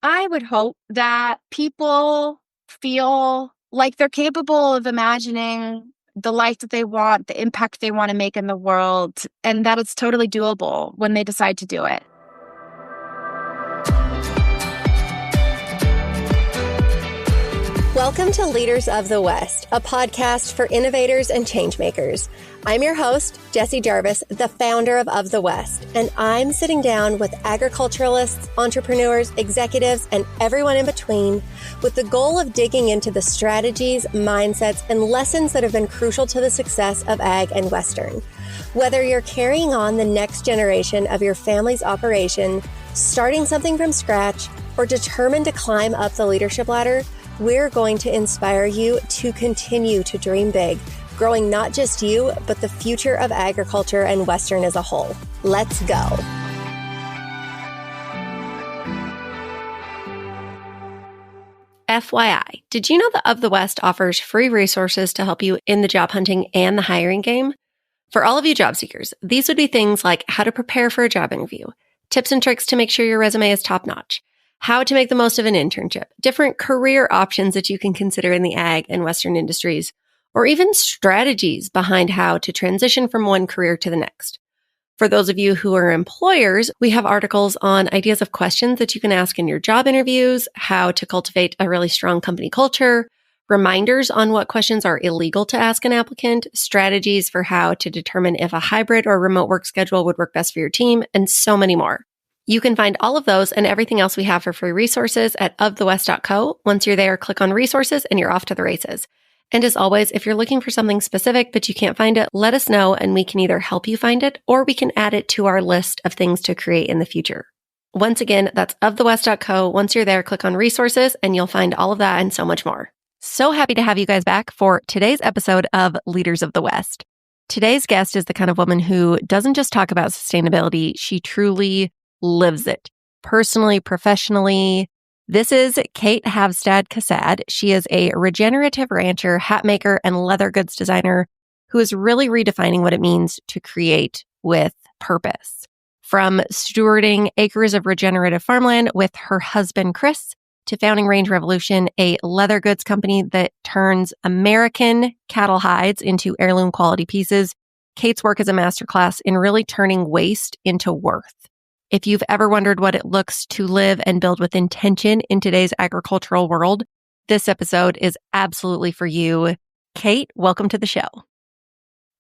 I would hope that people feel like they're capable of imagining the life that they want, the impact they want to make in the world, and that it's totally doable when they decide to do it. Welcome to Leaders of the West, a podcast for innovators and changemakers. I'm your host, Jessie Jarvis, the founder of the West, and I'm sitting down with agriculturalists, entrepreneurs, executives, and everyone in between with the goal of digging into the strategies, mindsets, and lessons that have been crucial to the success of ag and Western. Whether you're carrying on the next generation of your family's operation, starting something from scratch, or determined to climb up the leadership ladder, we're going to inspire you to continue to dream big, growing not just you, but the future of agriculture and Western as a whole. Let's go. FYI, did you know that Of the West offers free resources to help you in the job hunting and the hiring game? For all of you job seekers, these would be things like how to prepare for a job interview, tips and tricks to make sure your resume is top-notch, how to make the most of an internship, different career options that you can consider in the ag and Western industries, or even strategies behind how to transition from one career to the next. For those of you who are employers, we have articles on ideas of questions that you can ask in your job interviews, how to cultivate a really strong company culture, reminders on what questions are illegal to ask an applicant, strategies for how to determine if a hybrid or remote work schedule would work best for your team, and so many more. You can find all of those and everything else we have for free resources at ofthewest.co. Once you're there, click on resources and you're off to the races. And as always, if you're looking for something specific but you can't find it, let us know and we can either help you find it or we can add it to our list of things to create in the future. Once again, that's ofthewest.co. Once you're there, click on resources and you'll find all of that and so much more. So happy to have you guys back for today's episode of Leaders of the West. Today's guest is the kind of woman who doesn't just talk about sustainability, she truly lives it, personally, professionally. This is Cate Havstad-Casad. She is a regenerative rancher, hat maker, and leather goods designer who is really redefining what it means to create with purpose. From stewarding acres of regenerative farmland with her husband, Chris, to founding Range Revolution, a leather goods company that turns American cattle hides into heirloom-quality pieces, Cate's work is a masterclass in really turning waste into worth. If you've ever wondered what it looks to live and build with intention in today's agricultural world, this episode is absolutely for you. Cate, welcome to the show.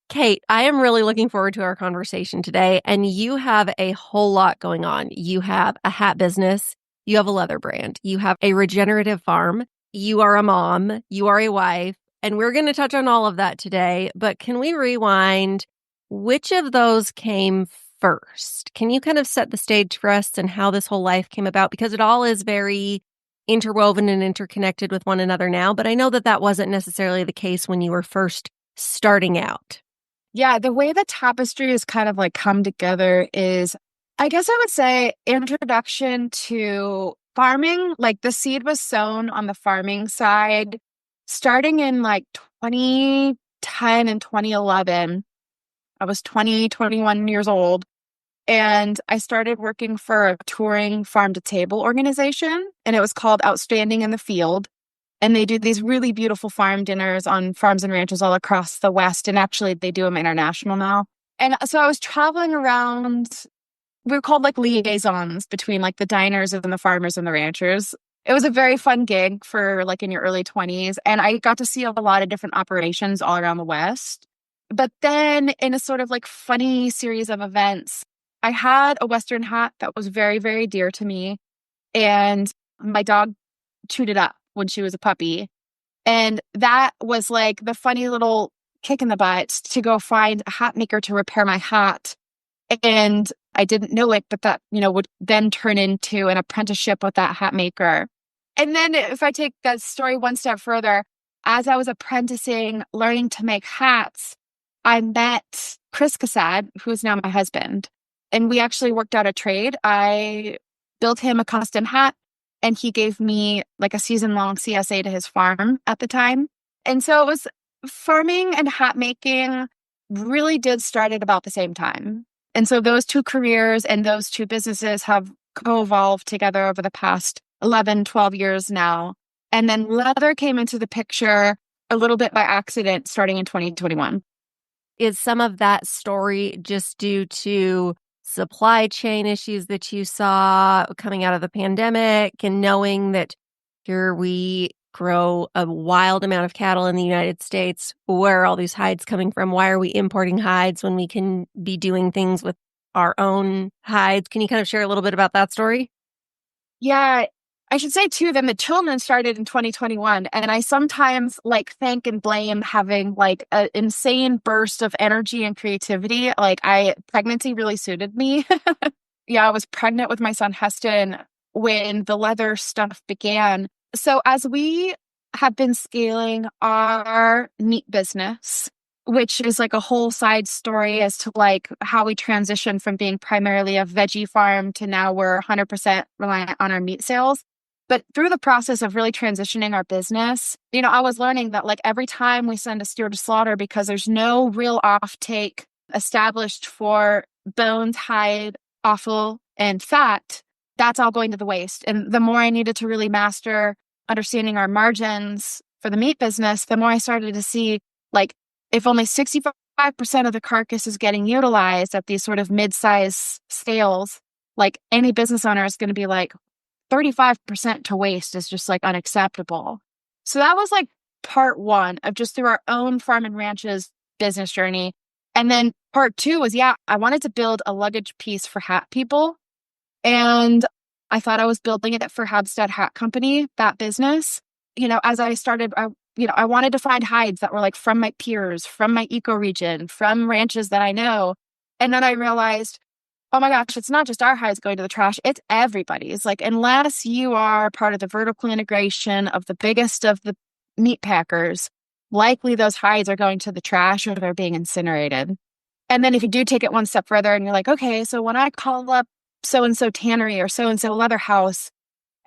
Cate, I am really looking forward to our conversation today, and you have a whole lot going on. You have a hat business, you have a leather brand, you have a regenerative farm, you are a mom, you are a wife, and we're going to touch on all of that today. But can we rewind? Which of those came first? Can you kind of set the stage for us and how this whole life came about? Because it all is very interwoven and interconnected with one another now, but I know that that wasn't necessarily the case when you were first starting out. Yeah, the way the tapestry has kind of like come together is, I guess I would say, introduction to farming. Like the seed was sown on the farming side starting in like 2010 and 2011. I was 21 years old. And I started working for a touring farm-to-table organization, and it was called Outstanding in the Field. And they do these really beautiful farm dinners on farms and ranches all across the West, and actually they do them international now. And so I was traveling around, we were called like liaisons between like the diners and the farmers and the ranchers. It was a very fun gig for like in your early 20s, and I got to see a lot of different operations all around the West. But then in a sort of like funny series of events, I had a Western hat that was very, very dear to me. And my dog chewed it up when she was a puppy. And that was like the funny little kick in the butt to go find a hat maker to repair my hat. And I didn't know it, but that, would then turn into an apprenticeship with that hat maker. And then if I take that story one step further, as I was apprenticing, learning to make hats, I met Chris Casad, who is now my husband. And we actually worked out a trade. I built him a custom hat, and he gave me like a season-long CSA to his farm at the time. And so it was farming and hat making really did start at about the same time. And so those two careers and those two businesses have co-evolved together over the past 11, 12 years now. And then leather came into the picture a little bit by accident starting in 2021. Is some of that story just due to supply chain issues that you saw coming out of the pandemic and knowing that here we grow a wild amount of cattle in the United States? Where are all these hides coming from? Why are we importing hides when we can be doing things with our own hides? Can you kind of share a little bit about that story? Yeah, I should say too, then the children started in 2021. And I sometimes like thank and blame having like an insane burst of energy and creativity. Pregnancy really suited me. Yeah, I was pregnant with my son Heston when the leather stuff began. So as we have been scaling our meat business, which is like a whole side story as to like how we transitioned from being primarily a veggie farm to now we're 100% reliant on our meat sales. But through the process of really transitioning our business, I was learning that like every time we send a steer to slaughter, because there's no real offtake established for bones, hide, offal, and fat, that's all going to the waste. And the more I needed to really master understanding our margins for the meat business, the more I started to see like if only 65% of the carcass is getting utilized at these sort of mid-size scales, like any business owner is going to be like 35% to waste is just like unacceptable. So that was like part one of just through our own farm and ranches business journey. And then part two was, I wanted to build a luggage piece for hat people. And I thought I was building it for Havstad Hat Company, that business. As I started, I wanted to find hides that were like from my peers, from my ecoregion, from ranches that I know. And then I realized, oh my gosh, it's not just our hides going to the trash, it's everybody's. Like, unless you are part of the vertical integration of the biggest of the meat packers, likely those hides are going to the trash or they're being incinerated. And then if you do take it one step further and you're like, okay, so when I call up so-and-so tannery or so-and-so leather house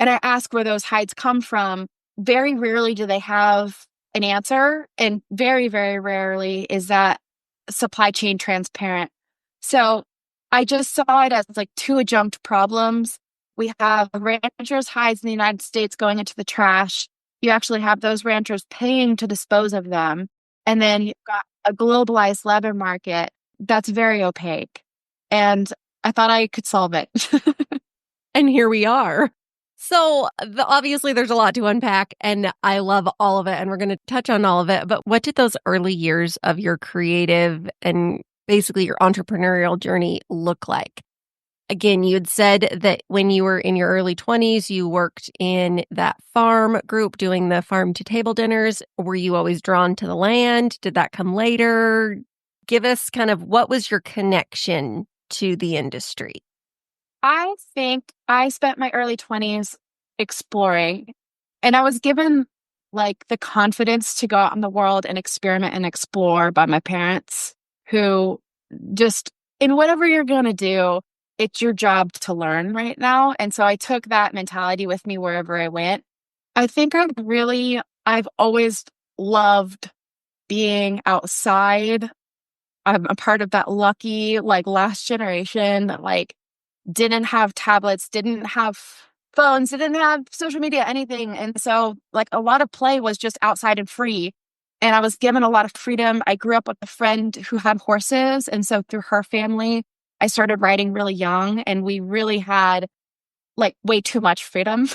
and I ask where those hides come from, very rarely do they have an answer. And very, very rarely is that supply chain transparent. So I just saw it as like two adjunct problems. We have ranchers' hides in the United States going into the trash. You actually have those ranchers paying to dispose of them. And then you've got a globalized leather market that's very opaque. And I thought I could solve it. And here we are. So obviously there's a lot to unpack and I love all of it and we're going to touch on all of it. But what did those early years of your creative and basically your entrepreneurial journey look like? Again, you had said that when you were in your early 20s, you worked in that farm group doing the farm to table dinners. Were you always drawn to the land? Did that come later? Give us kind of what was your connection to the industry? I think I spent my early 20s exploring, and I was given like the confidence to go out in the world and experiment and explore by my parents, who just, in whatever you're going to do, it's your job to learn right now. And so I took that mentality with me wherever I went. I think I've always loved being outside. I'm a part of that lucky, like, last generation that like didn't have tablets, didn't have phones, didn't have social media, anything. And so like a lot of play was just outside and free. And I was given a lot of freedom. I grew up with a friend who had horses. And so through her family, I started riding really young and we really had like way too much freedom.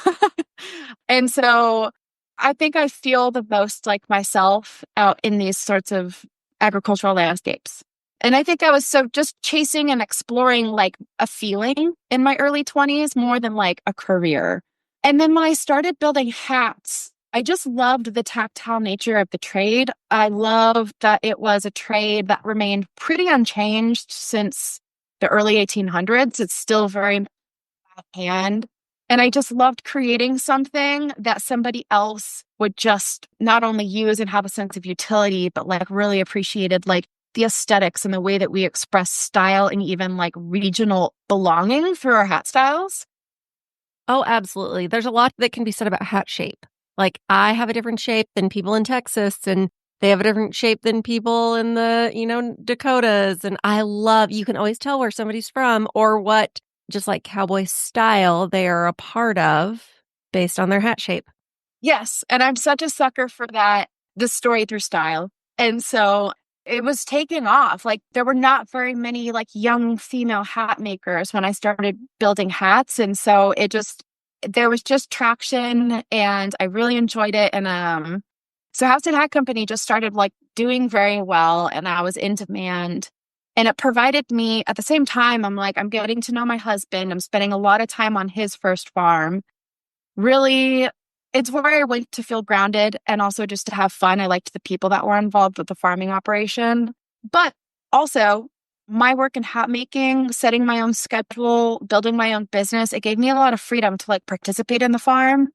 And so I think I feel the most like myself out in these sorts of agricultural landscapes. And I think I was so just chasing and exploring like a feeling in my early 20s more than like a career. And then when I started building hats, I just loved the tactile nature of the trade. I loved that it was a trade that remained pretty unchanged since the early 1800s. It's still very hand. And I just loved creating something that somebody else would just not only use and have a sense of utility, but like really appreciated like the aesthetics and the way that we express style and even like regional belonging through our hat styles. Oh, absolutely. There's a lot that can be said about hat shape. Like I have a different shape than people in Texas and they have a different shape than people in the, Dakotas. And you can always tell where somebody's from or what, just like cowboy style they are a part of. based on their hat shape. Yes. And I'm such a sucker for that, the story through style. And so it was taking off. Like there were not very many like young female hat makers when I started building hats. And so there was just traction and I really enjoyed it. And so Havstad Hat Company just started like doing very well and I was in demand. And it provided me at the same time, I'm like, I'm getting to know my husband. I'm spending a lot of time on his first farm. Really, it's where I went to feel grounded and also just to have fun. I liked the people that were involved with the farming operation. But also, my work in hat making, setting my own schedule, building my own business, it gave me a lot of freedom to like participate in the farm.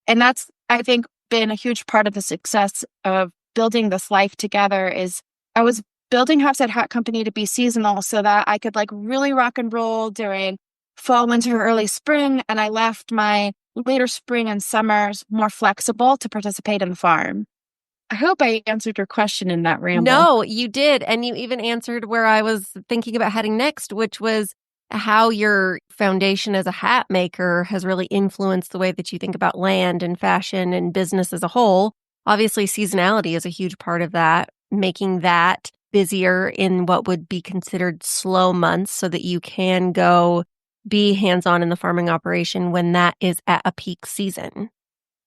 And that's, I think, been a huge part of the success of building this life together is I was building Havstad Hat Company to be seasonal so that I could like really rock and roll during fall, winter, early spring. And I left my later spring and summers more flexible to participate in the farm. I hope I answered your question in that ramble. No, you did. And you even answered where I was thinking about heading next, which was how your foundation as a hat maker has really influenced the way that you think about land and fashion and business as a whole. Obviously, seasonality is a huge part of that, making that busier in what would be considered slow months so that you can go be hands-on in the farming operation when that is at a peak season.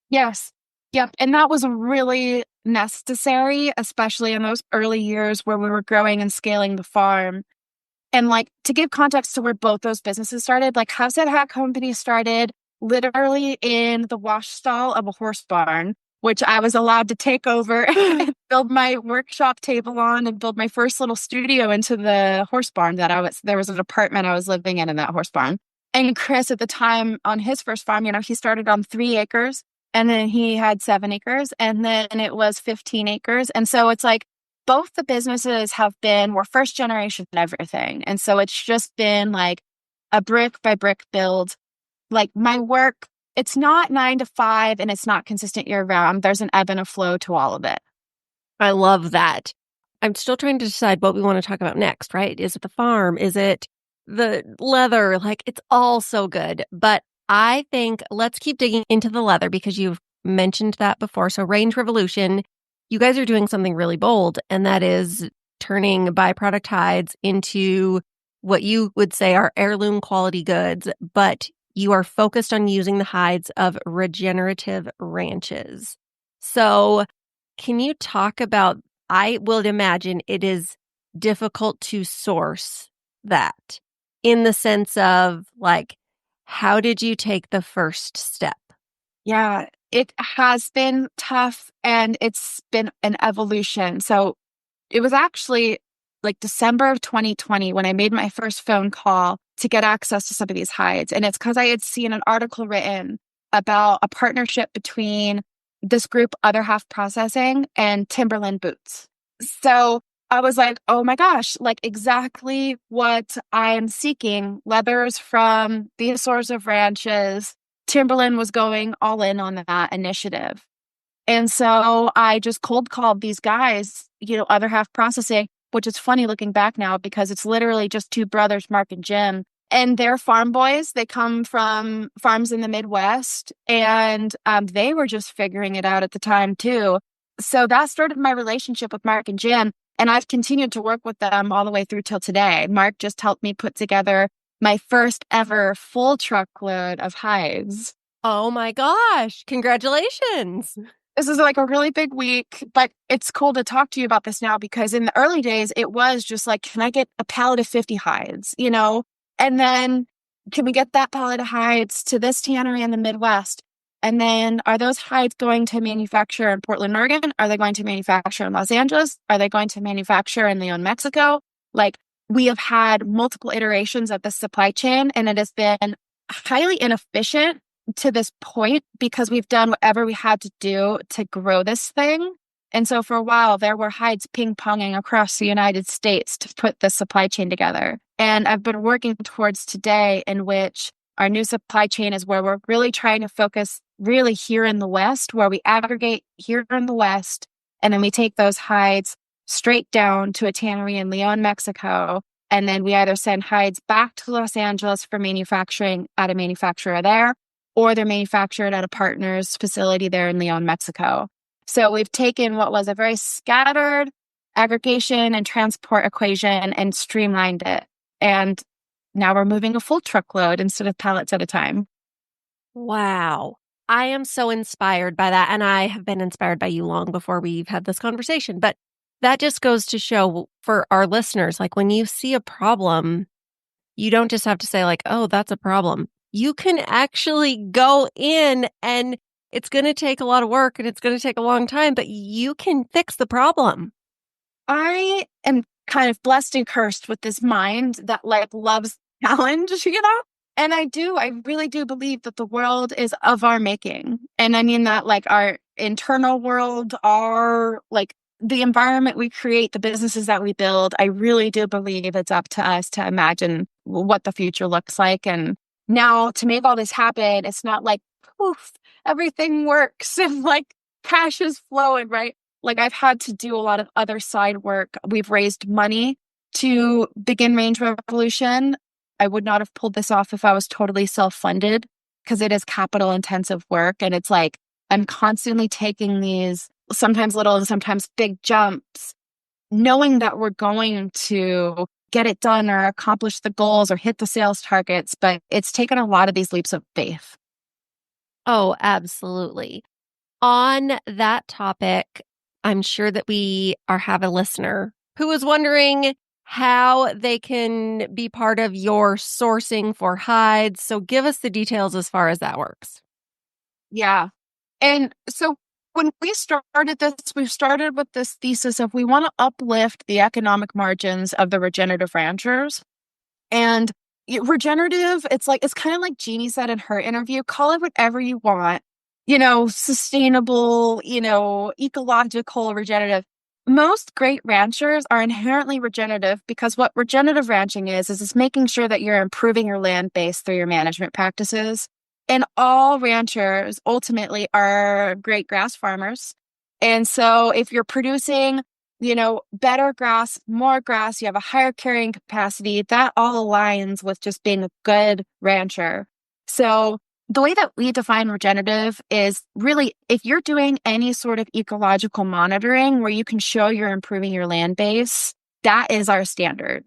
Yes. Yep. And that was really necessary, especially in those early years where we were growing and scaling the farm. And like to give context to where both those businesses started, like Havstad Hat Company started literally in the wash stall of a horse barn, which I was allowed to take over and build my workshop table on and build my first little studio into the horse barn there was an apartment I was living in that horse barn. And Chris at the time on his first farm, he started on 3 acres and then he had 7 acres and then it was 15 acres. And so it's like both the businesses were first generation everything. And so it's just been like a brick by brick build. Like my work, it's not 9 to 5 and it's not consistent year round. There's an ebb and a flow to all of it. I love that. I'm still trying to decide what we want to talk about next, right? Is it the farm? Is it the leather? Like it's all so good. But I think let's keep digging into the leather because you've mentioned that before. So Range Revolution, you guys are doing something really bold, and that is turning byproduct hides into what you would say are heirloom quality goods, but you are focused on using the hides of regenerative ranches. So can you talk about, I would imagine it is difficult to source that in the sense of like, how did you take the first step? Yeah, it has been tough and it's been an evolution. So it was actually like December of 2020 when I made my first phone call to get access to some of these hides. And it's because I had seen an article written about a partnership between this group, Other Half Processing, and Timberland Boots. So I was like, oh my gosh, like exactly what I am seeking. Leathers from these sorts of ranches. Timberland was going all in on that initiative. And so I just cold called these guys, Other Half Processing, which is funny looking back now because it's literally just 2 brothers, Mark and Jim. And they're farm boys. They come from farms in the Midwest and they were just figuring it out at the time too. So that started my relationship with Mark and Jim. And I've continued to work with them all the way through till today. Mark just helped me put together my first ever full truckload of hides. Oh my gosh. Congratulations. This is like a really big week, but it's cool to talk to you about this now because in the early days, it was just like, can I get a pallet of 50 hides, And then can we get that pallet of hides to this tannery in the Midwest? And then are those hides going to manufacture in Portland, Oregon? Are they going to manufacture in Los Angeles? Are they going to manufacture in León, Mexico? Like we have had multiple iterations of the supply chain and it has been highly inefficient to this point because we've done whatever we had to do to grow this thing. And so for a while, there were hides ping-ponging across the United States to put the supply chain together. And I've been working towards today in which our new supply chain is where we're really trying to focus really here in the West, where we aggregate here in the West, and then we take those hides straight down to a tannery in León, Mexico. And then we either send hides back to Los Angeles for manufacturing at a manufacturer there, or they're manufactured at a partner's facility there in Leon, Mexico. So we've taken what was a very scattered aggregation and transport equation and streamlined it. And now we're moving a full truckload instead of pallets at a time. Wow. I am so inspired by that. And I have been inspired by you long before we've had this conversation. But that just goes to show for our listeners, like when you see a problem, you don't just have to say like, oh, that's a problem. You can actually go in and it's going to take a lot of work and it's going to take a long time, but you can fix the problem. I am kind of blessed and cursed with this mind that like loves challenge, And I really do believe that the world is of our making. And I mean that like our internal world, our like the environment we create, the businesses that we build. I really do believe it's up to us to imagine what the future looks like. And now to make all this happen, it's not like poof, everything works and like cash is flowing, right? Like I've had to do a lot of other side work. We've raised money to begin Range Revolution. I would not have pulled this off if I was totally self-funded because it is capital intensive work. And it's like, I'm constantly taking these sometimes little and sometimes big jumps, knowing that we're going to get it done or accomplish the goals or hit the sales targets. But it's taken a lot of these leaps of faith. Oh, absolutely. On that topic, I'm sure that we have a listener who is wondering how they can be part of your sourcing for hides. So give us the details as far as that works. Yeah. And so when we started this, we started with this thesis of we want to uplift the economic margins of the regenerative ranchers. And regenerative, it's kind of like Jeannie said in her interview, call it whatever you want, sustainable, ecological, regenerative. Most great ranchers are inherently regenerative because what regenerative ranching is it's making sure that you're improving your land base through your management practices. And all ranchers ultimately are great grass farmers. And so if you're producing, better grass, more grass, you have a higher carrying capacity, that all aligns with just being a good rancher. So the way that we define regenerative is really if you're doing any sort of ecological monitoring where you can show you're improving your land base, that is our standard,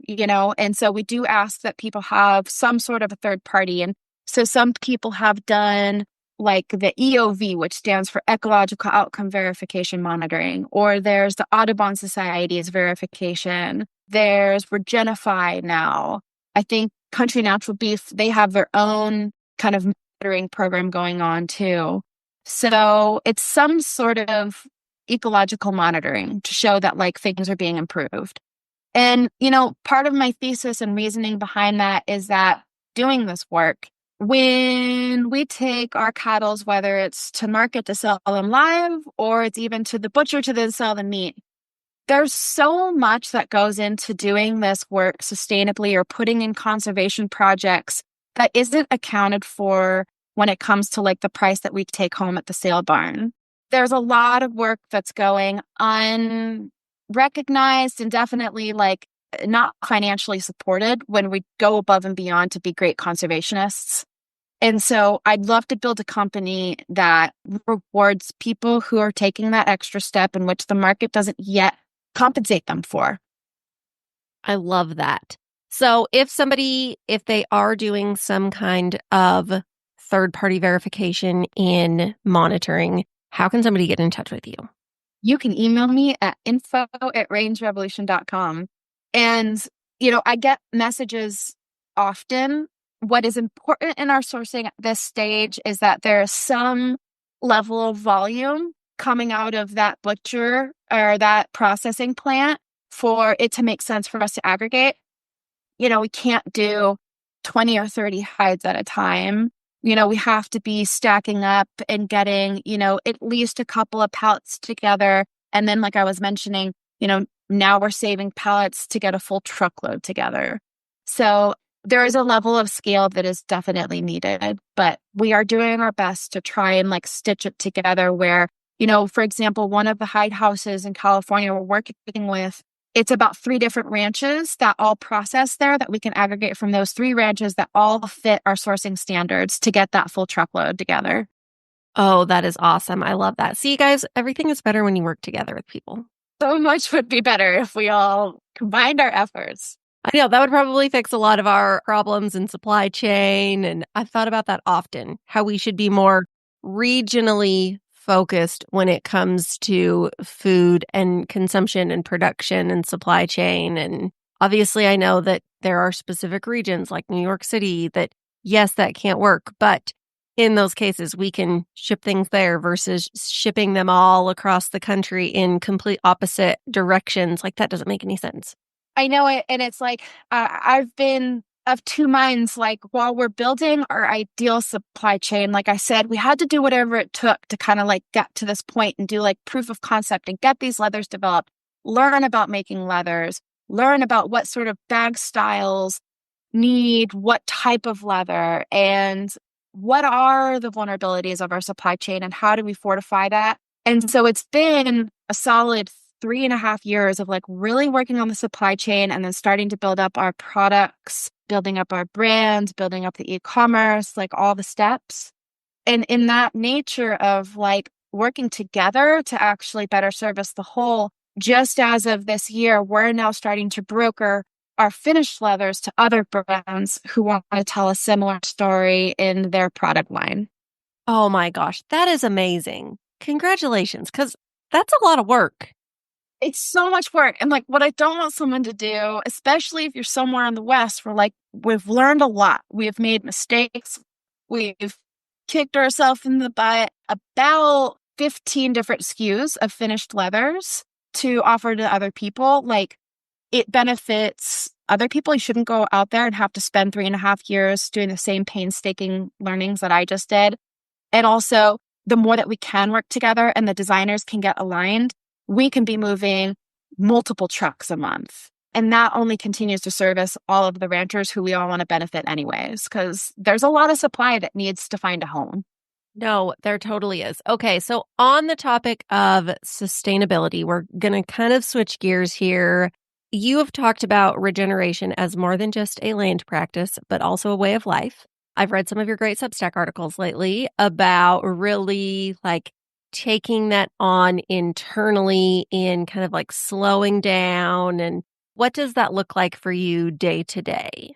And so we do ask that people have some sort of a third party. And so some people have done like the EOV, which stands for Ecological Outcome Verification Monitoring, or there's the Audubon Society's verification. There's Regenify now. I think Country Natural Beef, they have their own kind of monitoring program going on too. So it's some sort of ecological monitoring to show that like things are being improved. And, part of my thesis and reasoning behind that is that doing this work, when we take our cattle, whether it's to market to sell them live or it's even to the butcher to then sell the meat, there's so much that goes into doing this work sustainably or putting in conservation projects that isn't accounted for when it comes to like the price that we take home at the sale barn. There's a lot of work that's going unrecognized and definitely like not financially supported when we go above and beyond to be great conservationists. And so I'd love to build a company that rewards people who are taking that extra step in which the market doesn't yet compensate them for. I love that. So if they are doing some kind of third-party verification in monitoring, how can somebody get in touch with you? You can email me at info@rangerevolution.com. And, I get messages often. What is important in our sourcing at this stage is that there is some level of volume coming out of that butcher or that processing plant for it to make sense for us to aggregate. We can't do 20 or 30 hides at a time. We have to be stacking up and getting, at least a couple of pallets together. And then, like I was mentioning, now we're saving pallets to get a full truckload together. So there is a level of scale that is definitely needed, but we are doing our best to try and like stitch it together where, for example, one of the hide houses in California we're working with, It's about 3 different ranches that all process there that we can aggregate from those 3 ranches that all fit our sourcing standards to get that full truckload together. Oh, that is awesome. I love that. See, guys, everything is better when you work together with people. So much would be better if we all combined our efforts. I know that would probably fix a lot of our problems in supply chain. And I've thought about that often, how we should be more regionally focused when it comes to food and consumption and production and supply chain. And obviously, I know that there are specific regions like New York City that, yes, that can't work. But in those cases, we can ship things there versus shipping them all across the country in complete opposite directions. Like that doesn't make any sense. I know it. And it's like, I've been of 2 minds. Like, while we're building our ideal supply chain, like I said, we had to do whatever it took to kind of like get to this point and do like proof of concept and get these leathers developed, learn about making leathers, learn about what sort of bag styles need what type of leather and what are the vulnerabilities of our supply chain and how do we fortify that. And so it's been a solid 3.5 years of like really working on the supply chain and then starting to build up our products, building up our brand, building up the e-commerce, like all the steps. And in that nature of like working together to actually better service the whole, just as of this year, we're now starting to broker our finished leathers to other brands who want to tell a similar story in their product line. Oh my gosh, that is amazing. Congratulations, because that's a lot of work. It's so much work. And like what I don't want someone to do, especially if you're somewhere in the West, where like we've learned a lot. We have made mistakes. We've kicked ourselves in the butt. About 15 different SKUs of finished leathers to offer to other people. Like it benefits other people. You shouldn't go out there and have to spend 3.5 years doing the same painstaking learnings that I just did. And also, the more that we can work together and the designers can get aligned, we can be moving multiple trucks a month. And that only continues to service all of the ranchers who we all want to benefit anyways, because there's a lot of supply that needs to find a home. No, there totally is. Okay, so on the topic of sustainability, we're going to kind of switch gears here. You have talked about regeneration as more than just a land practice, but also a way of life. I've read some of your great Substack articles lately about really like taking that on internally in kind of like slowing down. And what does that look like for you day to day?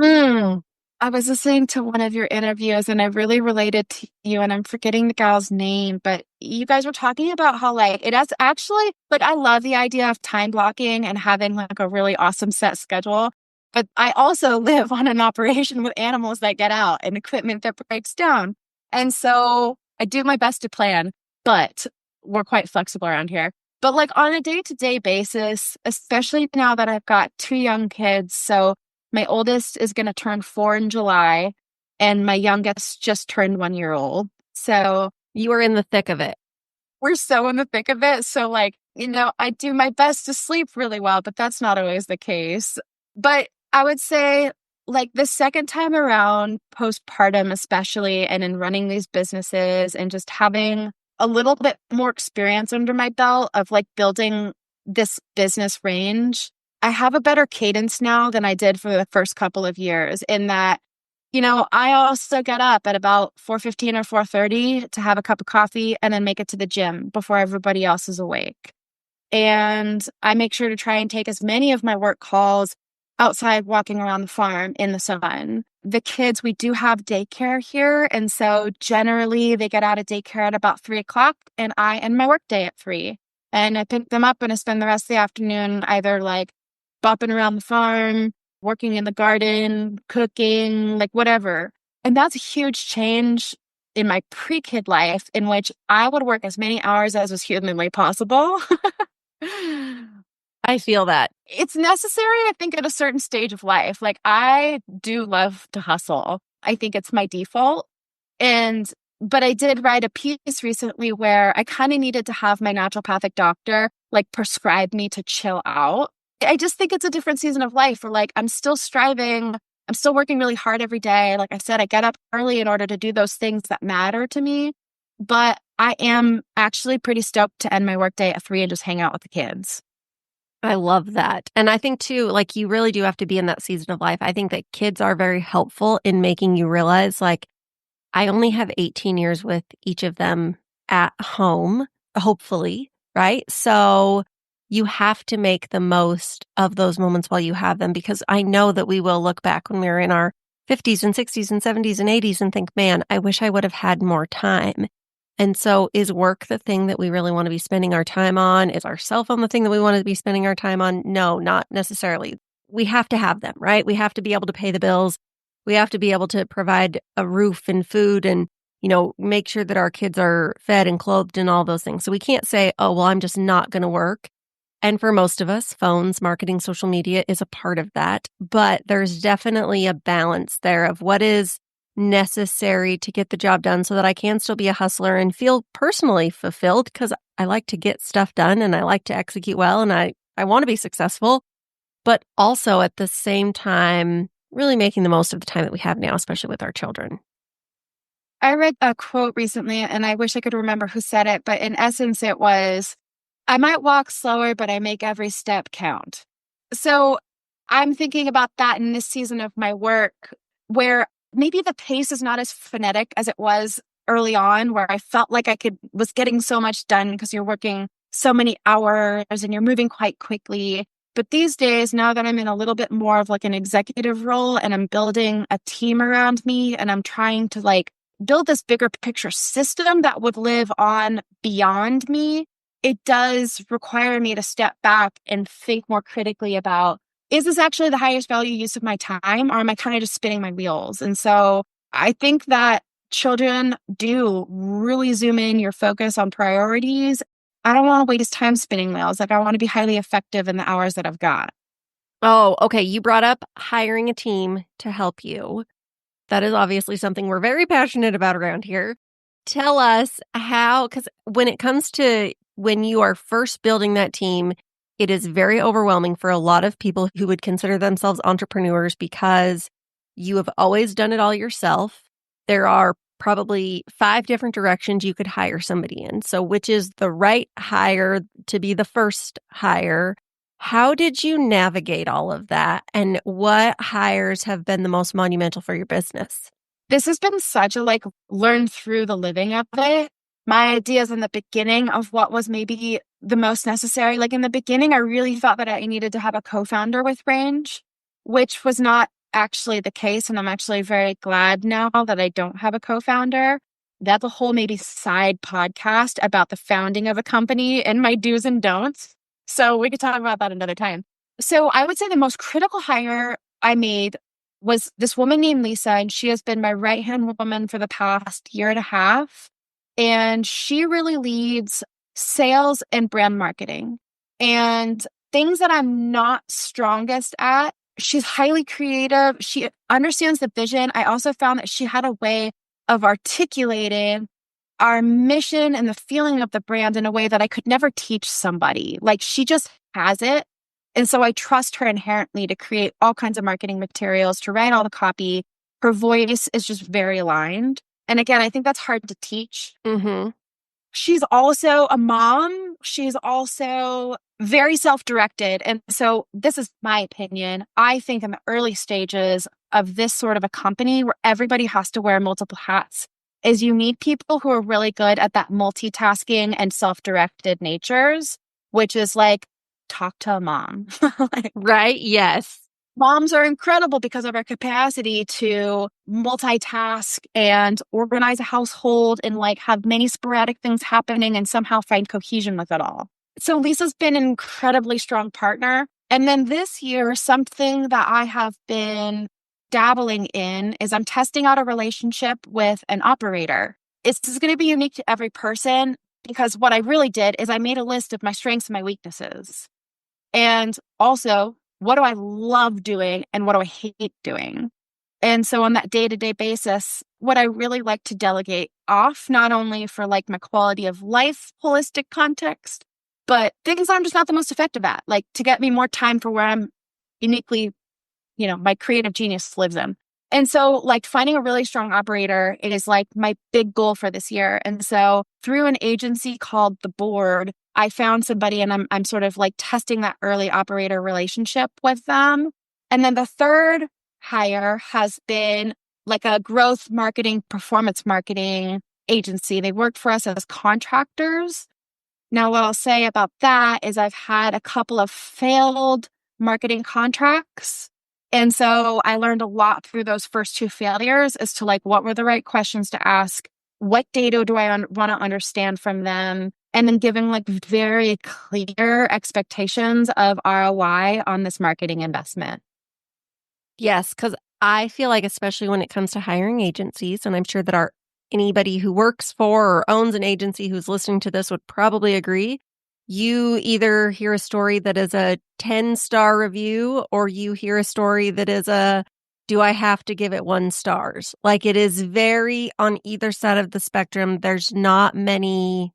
I was listening to one of your interviews and I really related to you, and I'm forgetting the gal's name, but you guys were talking about how like it has actually, like I love the idea of time blocking and having like a really awesome set schedule. But I also live on an operation with animals that get out and equipment that breaks down. And so I do my best to plan, but we're quite flexible around here. But like on a day-to-day basis, especially now that I've got 2 young kids, so my oldest is going to turn 4 in July, and my youngest just turned 1 year old. So you are in the thick of it. We're so in the thick of it. So like, I do my best to sleep really well, but that's not always the case. But I would say like the second time around, postpartum especially, and in running these businesses and just having a little bit more experience under my belt of like building this business range, I have a better cadence now than I did for the first couple of years in that, I also get up at about 4:15 or 4:30 to have a cup of coffee and then make it to the gym before everybody else is awake. And I make sure to try and take as many of my work calls outside walking around the farm in the sun. The kids, we do have daycare here. And so generally they get out of daycare at about 3:00 and I end my work day at 3. And I pick them up and I spend the rest of the afternoon either like bopping around the farm, working in the garden, cooking, like whatever. And that's a huge change in my pre-kid life in which I would work as many hours as was humanly possible. I feel that. It's necessary, I think, at a certain stage of life. Like, I do love to hustle. I think it's my default. But I did write a piece recently where I kind of needed to have my naturopathic doctor, like, prescribe me to chill out. I just think it's a different season of life where, like, I'm still striving. I'm still working really hard every day. Like I said, I get up early in order to do those things that matter to me. But I am actually pretty stoked to end my workday at 3 and just hang out with the kids. I love that. And I think too, like you really do have to be in that season of life. I think that kids are very helpful in making you realize like I only have 18 years with each of them at home, hopefully, right? So you have to make the most of those moments while you have them because I know that we will look back when we're in our 50s and 60s and 70s and 80s and think, man, I wish I would have had more time. And so is work the thing that we really want to be spending our time on? Is our cell phone the thing that we want to be spending our time on? No, not necessarily. We have to have them, right? We have to be able to pay the bills. We have to be able to provide a roof and food and, make sure that our kids are fed and clothed and all those things. So we can't say, oh, well, I'm just not going to work. And for most of us, phones, marketing, social media is a part of that. But there's definitely a balance there of what is necessary to get the job done so that I can still be a hustler and feel personally fulfilled because I like to get stuff done and I like to execute well and I want to be successful. But also at the same time, really making the most of the time that we have now, especially with our children. I read a quote recently, and I wish I could remember who said it, but in essence, it was, I might walk slower, but I make every step count. So I'm thinking about that in this season of my work, where maybe the pace is not as frenetic as it was early on, where I felt like was getting so much done because you're working so many hours and you're moving quite quickly. But these days, now that I'm in a little bit more of like an executive role and I'm building a team around me and I'm trying to like build this bigger picture system that would live on beyond me, it does require me to step back and think more critically about, is this actually the highest value use of my time, or am I kind of just spinning my wheels? And so I think that children do really zoom in your focus on priorities. I don't want to waste time spinning wheels. Like I want to be highly effective in the hours that I've got. Oh, okay. You brought up hiring a team to help you. That is obviously something we're very passionate about around here. Tell us how, because when it comes to when you are first building that team, it is very overwhelming for a lot of people who would consider themselves entrepreneurs because you have always done it all yourself. There are probably 5 different directions you could hire somebody in. So which is the right hire to be the first hire? How did you navigate all of that? And what hires have been the most monumental for your business? This has been such a like learn through the living of it. My ideas in the beginning of what was maybe the most necessary. Like in the beginning, I really thought that I needed to have a co-founder with Range, which was not actually the case. And I'm actually very glad now that I don't have a co-founder. That's a whole maybe side podcast about the founding of a company and my do's and don'ts. So we could talk about that another time. So I would say the most critical hire I made was this woman named Lisa, and she has been my right-hand woman for the past year and a half. And she really leads sales and brand marketing. And things that I'm not strongest at, she's highly creative. She understands the vision. I also found that she had a way of articulating our mission and the feeling of the brand in a way that I could never teach somebody. Like she just has it. And so I trust her inherently to create all kinds of marketing materials, to write all the copy. Her voice is just very aligned. And again, I think that's hard to teach. Mm-hmm. She's also a mom. She's also very self-directed. And so this is my opinion. I think in the early stages of this sort of a company where everybody has to wear multiple hats is you need people who are really good at that multitasking and self-directed natures, which is like, talk to a mom. Like, Right? Yes. moms are incredible because of our capacity to multitask and organize a household and like have many sporadic things happening and somehow find cohesion with it all. So Lisa's been an incredibly strong partner. And then this year, something that I have been dabbling in is I'm testing out a relationship with an operator. This is going to be unique to every person because what I really did is I made a list of my strengths and my weaknesses. And also, what do I love doing and what do I hate doing? And so on that day-to-day basis, what I really like to delegate off, not only for like my quality of life holistic context, but things I'm just not the most effective at, like to get me more time for where I'm uniquely, my creative genius lives in. And so like finding a really strong operator is like my big goal for this year. And so through an agency called The Board, I found somebody and I'm sort of like testing that early operator relationship with them. And then the third hire has been like a growth marketing, performance marketing agency. They worked for us as contractors. Now, what I'll say about that is I've had a couple of failed marketing contracts. And so I learned a lot through those first two failures as to like what were the right questions to ask, what data do I want to understand from them, and then giving like very clear expectations of ROI on this marketing investment. Yes, because I feel like, especially when it comes to hiring agencies, and I'm sure that anybody who works for or owns an agency who's listening to this would probably agree. You either hear a story that is a 10-star review or you hear a story that is do I have to give it 1 stars? Like it is very on either side of the spectrum. There's not many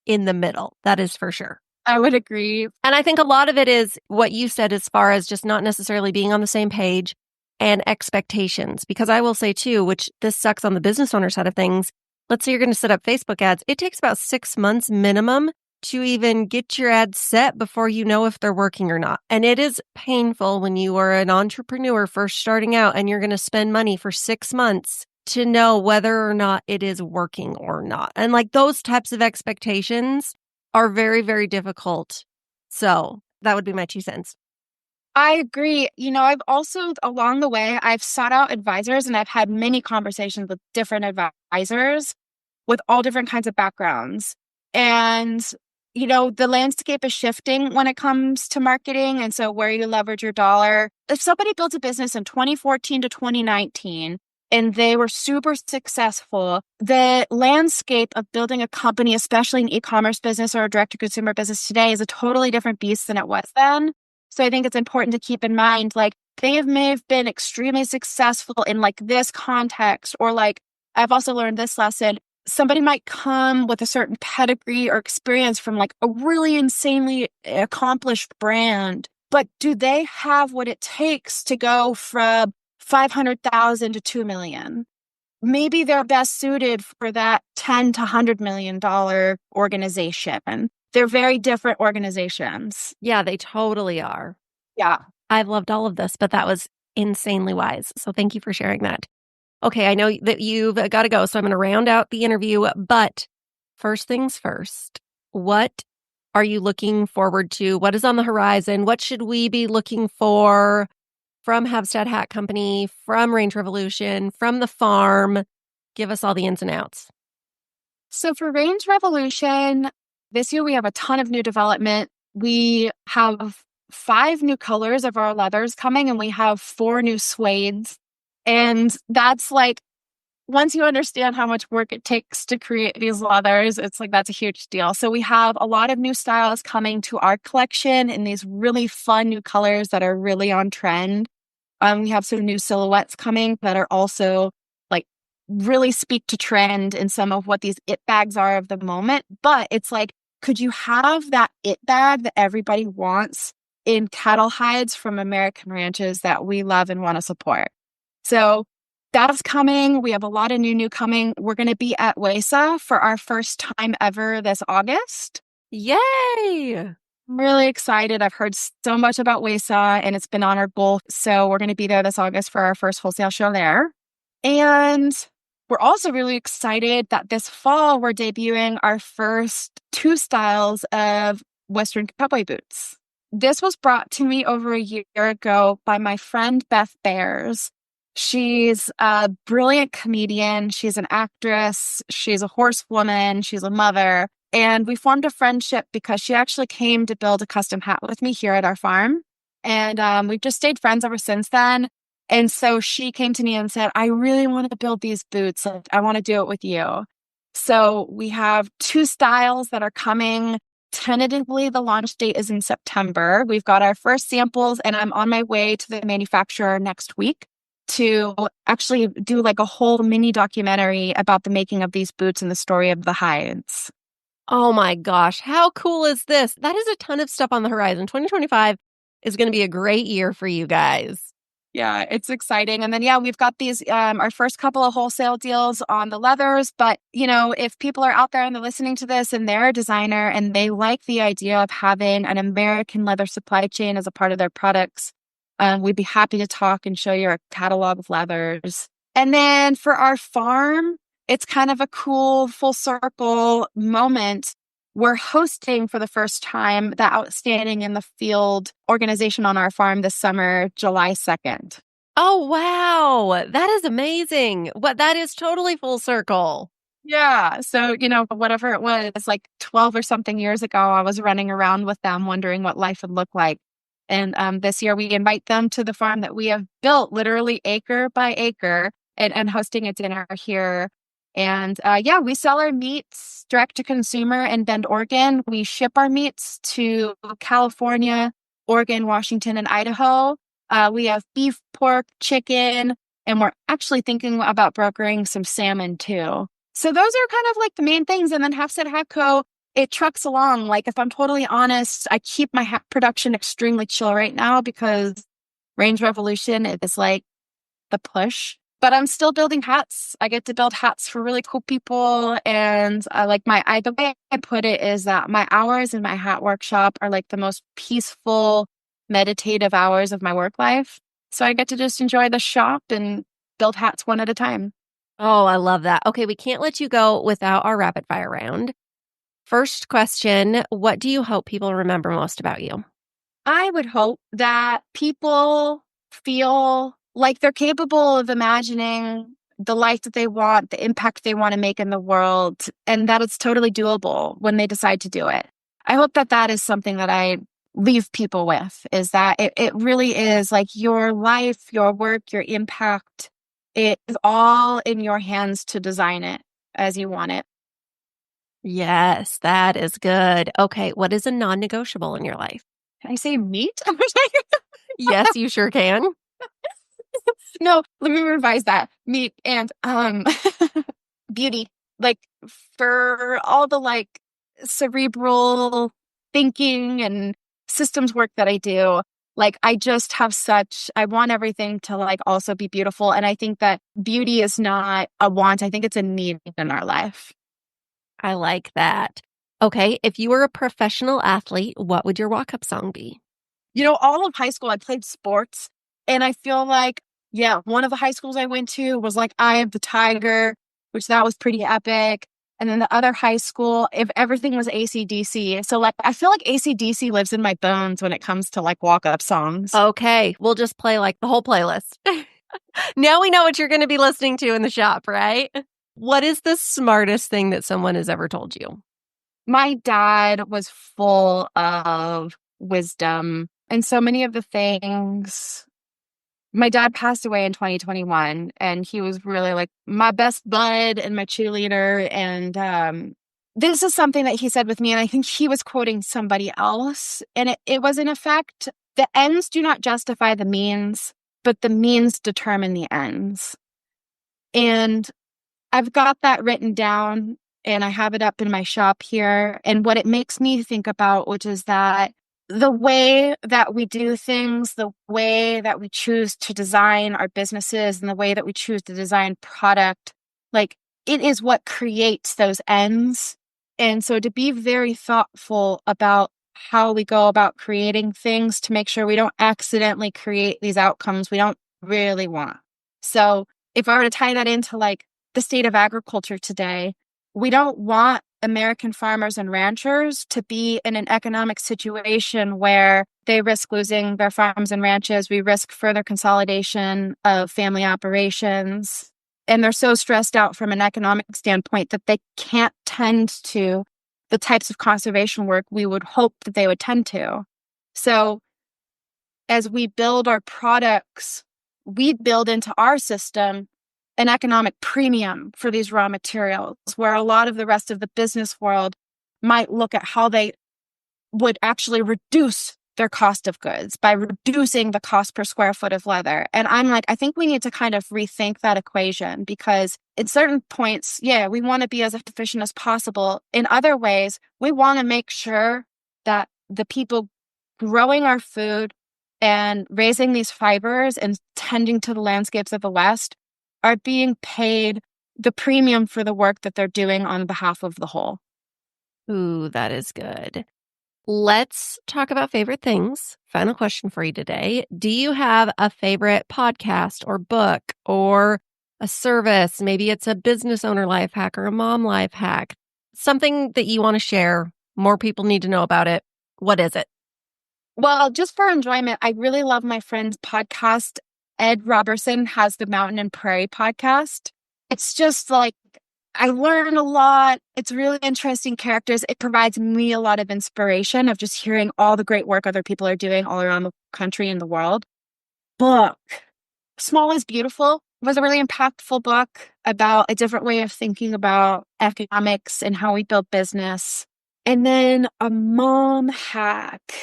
in the middle. That is for sure. I would agree. And I think a lot of it is what you said as far as just not necessarily being on the same page and expectations. Because I will say too, which this sucks on the business owner side of things, let's say you're going to set up Facebook ads. It takes about 6 months minimum to even get your ads set before you know if they're working or not. And it is painful when you are an entrepreneur first starting out and you're going to spend money for 6 months to know whether or not it is working or not. And like those types of expectations are very, very difficult. So that would be my 2 cents. I agree. I've also, along the way, I've sought out advisors and I've had many conversations with different advisors with all different kinds of backgrounds. And, the landscape is shifting when it comes to marketing. And so where you leverage your dollar, if somebody built a business in 2014 to 2019, and they were super successful, the landscape of building a company, especially an e-commerce business or a direct-to-consumer business today, is a totally different beast than it was then. So I think it's important to keep in mind, like, may have been extremely successful in like this context, or like, I've also learned this lesson. Somebody might come with a certain pedigree or experience from like a really insanely accomplished brand, but do they have what it takes to go from 500,000 to 2 million? Maybe they're best suited for that 10 to $100 million organization. They're very different organizations. Yeah, they totally are. Yeah. I've loved all of this, but that was insanely wise. So thank you for sharing that. Okay, I know that you've got to go, so I'm going to round out the interview. But first things first, what are you looking forward to? What is on the horizon? What should we be looking for from Havstad Hat Company, from Range Revolution, from the farm? Give us all the ins and outs. So for Range Revolution, this year we have a ton of new development. We have 5 new colors of our leathers coming, and we have 4 new suedes. And that's like, once you understand how much work it takes to create these leathers, it's like, that's a huge deal. So we have a lot of new styles coming to our collection in these really fun new colors that are really on trend. We have some new silhouettes coming that are also like really speak to trend in some of what these it bags are of the moment. But it's like, could you have that it bag that everybody wants in cattle hides from American ranches that we love and want to support? So that's coming. We have a lot of new coming. We're going to be at WESA for our first time ever this August. Yay! I'm really excited. I've heard so much about WESA and it's been on our goal. So we're going to be there this August for our first wholesale show there. And we're also really excited that this fall we're debuting our first 2 styles of Western cowboy boots. This was brought to me over a year ago by my friend Beth Bears. She's a brilliant comedian. She's an actress. She's a horsewoman. She's a mother. And we formed a friendship because she actually came to build a custom hat with me here at our farm. And we've just stayed friends ever since then. And so she came to me and said, I really want to build these boots. Like, I want to do it with you. So we have 2 styles that are coming. Tentatively, the launch date is in September. We've got our first samples, and I'm on my way to the manufacturer next week to actually do like a whole mini documentary about the making of these boots and the story of the hides. Oh my gosh, how cool is this? That is a ton of stuff on the horizon. 2025 is going to be a great year for you guys. Yeah, it's exciting. And then, yeah, we've got these, our first couple of wholesale deals on the leathers. But, if people are out there and they're listening to this and they're a designer and they like the idea of having an American leather supply chain as a part of their products, we'd be happy to talk and show you our catalog of leathers. And then for our farm, it's kind of a cool full circle moment. We're hosting for the first time the Outstanding in the Field organization on our farm this summer, July 2nd. Oh, wow. That is amazing. That is totally full circle. Yeah. So, whatever it was, like 12 or something years ago, I was running around with them wondering what life would look like. And this year we invite them to the farm that we have built literally acre by acre and hosting a dinner here. And yeah, we sell our meats direct to consumer in Bend, Oregon. We ship our meats to California, Oregon, Washington, and Idaho. We have beef, pork, chicken, and we're actually thinking about brokering some salmon too. So those are kind of like the main things. And then Havstad-Co, it trucks along. Like, if I'm totally honest, I keep my hat production extremely chill right now because Range Revolution is like the push. But I'm still building hats. I get to build hats for really cool people. And the way I put it is that my hours in my hat workshop are like the most peaceful, meditative hours of my work life. So I get to just enjoy the shop and build hats one at a time. Oh, I love that. Okay, we can't let you go without our rapid fire round. First question, what do you hope people remember most about you? I would hope that people feel like they're capable of imagining the life that they want, the impact they want to make in the world, and that it's totally doable when they decide to do it. I hope that that is something that I leave people with, is that it really is like your life, your work, your impact. It is all in your hands to design it as you want it. Yes, that is good. Okay, what is a non-negotiable in your life? Can I say meat? Yes, you sure can. No, let me revise that. Meat and beauty. Like, for all the like cerebral thinking and systems work that I do, like, I just have I want everything to like also be beautiful. And I think that beauty is not a want. I think it's a need in our life. I like that. Okay, if you were a professional athlete, what would your walk-up song be? All of high school, I played sports. And I feel like, yeah, one of the high schools I went to was like Eye of the Tiger, which that was pretty epic. And then the other high school, if everything was AC/DC. So like, I feel like AC/DC lives in my bones when it comes to like walk-up songs. Okay, we'll just play like the whole playlist. Now we know what you're going to be listening to in the shop, right? What is the smartest thing that someone has ever told you? My dad was full of wisdom. And so many of the things, my dad passed away in 2021, and he was really like my best bud and my cheerleader. And this is something that he said with me, and I think he was quoting somebody else. And it was in effect, the ends do not justify the means, but the means determine the ends. And I've got that written down, and I have it up in my shop here. And what it makes me think about, which is that the way that we do things, the way that we choose to design our businesses, and the way that we choose to design product, like, it is what creates those ends. And so to be very thoughtful about how we go about creating things to make sure we don't accidentally create these outcomes we don't really want. So if I were to tie that into like the state of agriculture today, we don't want American farmers and ranchers to be in an economic situation where they risk losing their farms and ranches. We risk further consolidation of family operations. And they're so stressed out from an economic standpoint that they can't tend to the types of conservation work we would hope that they would tend to. So as we build our products, we build into our system an economic premium for these raw materials, where a lot of the rest of the business world might look at how they would actually reduce their cost of goods by reducing the cost per square foot of leather. And I'm like, I think we need to kind of rethink that equation, because in certain points, yeah, we want to be as efficient as possible. In other ways, we want to make sure that the people growing our food and raising these fibers and tending to the landscapes of the West are being paid the premium for the work that they're doing on behalf of the whole. Ooh, that is good. Let's talk about favorite things. Final question for you today. Do you have a favorite podcast or book or a service? Maybe it's a business owner life hack or a mom life hack. Something that you want to share. More people need to know about it. What is it? Well, just for enjoyment, I really love my friend's podcast. Ed Robertson has the Mountain and Prairie podcast. It's just like, I learn a lot. It's really interesting characters. It provides me a lot of inspiration of just hearing all the great work other people are doing all around the country and the world. Book, Small is Beautiful, was a really impactful book about a different way of thinking about economics and how we build business. And then a mom hack.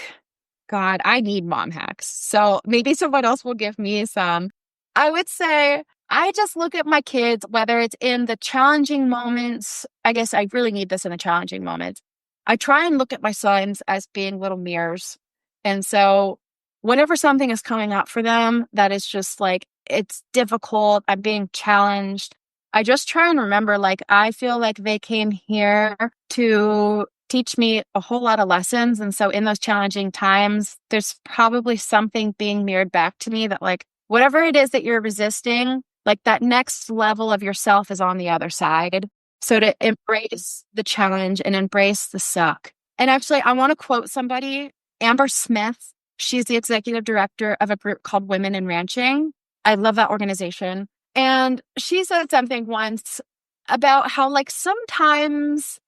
God, I need mom hacks. So maybe someone else will give me some. I would say I just look at my kids, whether it's in the challenging moments. I guess I really need this in the challenging moments. I try and look at my sons as being little mirrors. And so whenever something is coming up for them that is just like, it's difficult, I'm being challenged, I just try and remember, like, I feel like they came here to teach me a whole lot of lessons. And so in those challenging times, there's probably something being mirrored back to me that, like, whatever it is that you're resisting, like, that next level of yourself is on the other side. So to embrace the challenge and embrace the suck. And actually, I want to quote somebody, Amber Smith. She's the executive director of a group called Women in Ranching. I love that organization. And she said something once about how, like, sometimes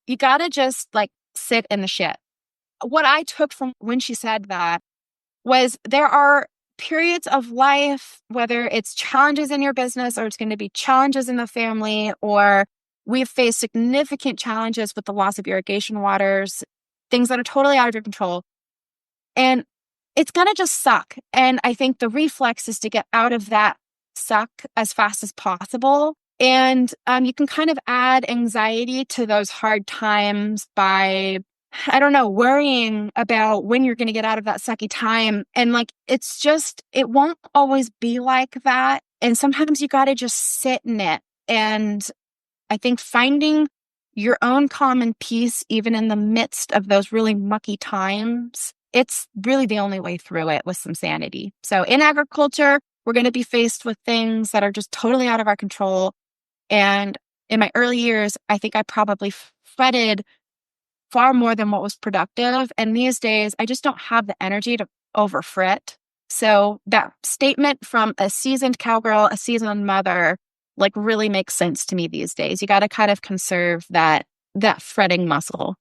you got to just, like, sit in the shit. What I took from when she said that was there are periods of life, whether it's challenges in your business or it's going to be challenges in the family, or we've faced significant challenges with the loss of irrigation waters, things that are totally out of your control. And it's going to just suck. And I think the reflex is to get out of that suck as fast as possible. And you can kind of add anxiety to those hard times by, I don't know, worrying about when you're going to get out of that sucky time. And, like, it's just, it won't always be like that. And sometimes you got to just sit in it. And I think finding your own calm and peace, even in the midst of those really mucky times, it's really the only way through it with some sanity. So in agriculture, we're going to be faced with things that are just totally out of our control. And in my early years, I think I probably fretted far more than what was productive. And these days, I just don't have the energy to over fret. So that statement from a seasoned cowgirl, a seasoned mother, like, really makes sense to me these days. You got to kind of conserve that fretting muscle.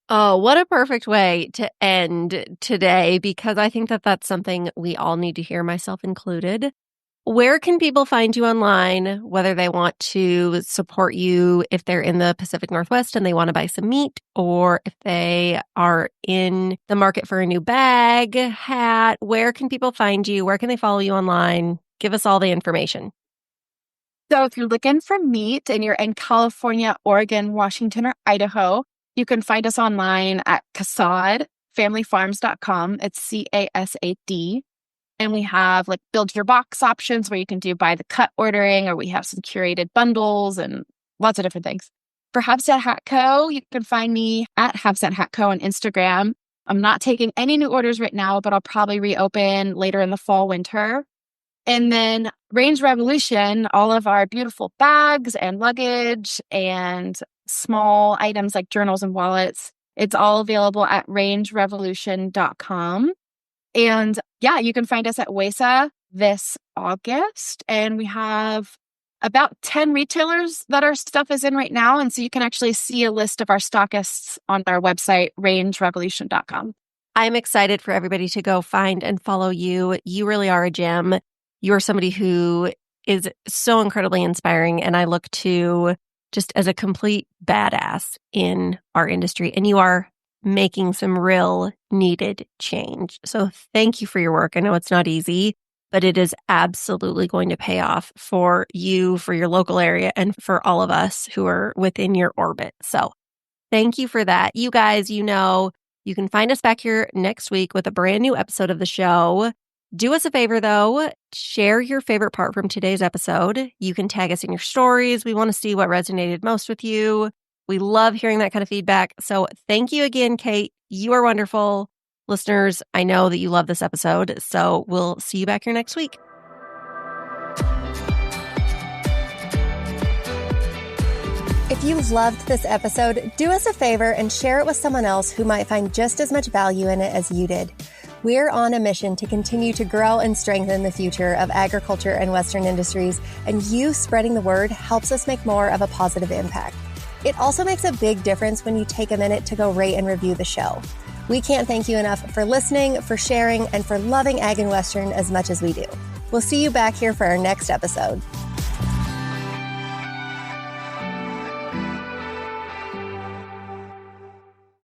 Oh, what a perfect way to end today, because I think that that's something we all need to hear, myself included. Where can people find you online, whether they want to support you if they're in the Pacific Northwest and they want to buy some meat, or if they are in the market for a new bag, hat? Where can people find you? Where can they follow you online? Give us all the information. So if you're looking for meat and you're in California, Oregon, Washington, or Idaho, you can find us online at CasadFamilyFarms.com. It's CASAD. And we have, like, build your box options where you can do by the cut ordering, or we have some curated bundles and lots of different things. For Havstad Hat Co., you can find me at Havstad Hat Co. on Instagram. I'm not taking any new orders right now, but I'll probably reopen later in the fall, winter. And then Range Revolution, all of our beautiful bags and luggage and small items like journals and wallets, it's all available at rangerevolution.com. And yeah, you can find us at WESA this August. And we have about 10 retailers that our stuff is in right now. And so you can actually see a list of our stockists on our website, rangerevolution.com. I'm excited for everybody to go find and follow you. You really are a gem. You're somebody who is so incredibly inspiring, and I look to just as a complete badass in our industry. And you are making some real needed change. So thank you for your work. I know it's not easy, but it is absolutely going to pay off for you, for your local area, and for all of us who are within your orbit. So thank you for that. You guys, you know, you can find us back here next week with a brand new episode of the show. Do us a favor, though. Share your favorite part from today's episode. You can tag us in your stories. We want to see what resonated most with you. We love hearing that kind of feedback. So thank you again, Cate. You are wonderful. Listeners, I know that you love this episode, so we'll see you back here next week. If you loved this episode, do us a favor and share it with someone else who might find just as much value in it as you did. We're on a mission to continue to grow and strengthen the future of agriculture and Western industries, and you spreading the word helps us make more of a positive impact. It also makes a big difference when you take a minute to go rate and review the show. We can't thank you enough for listening, for sharing, and for loving Ag and Western as much as we do. We'll see you back here for our next episode.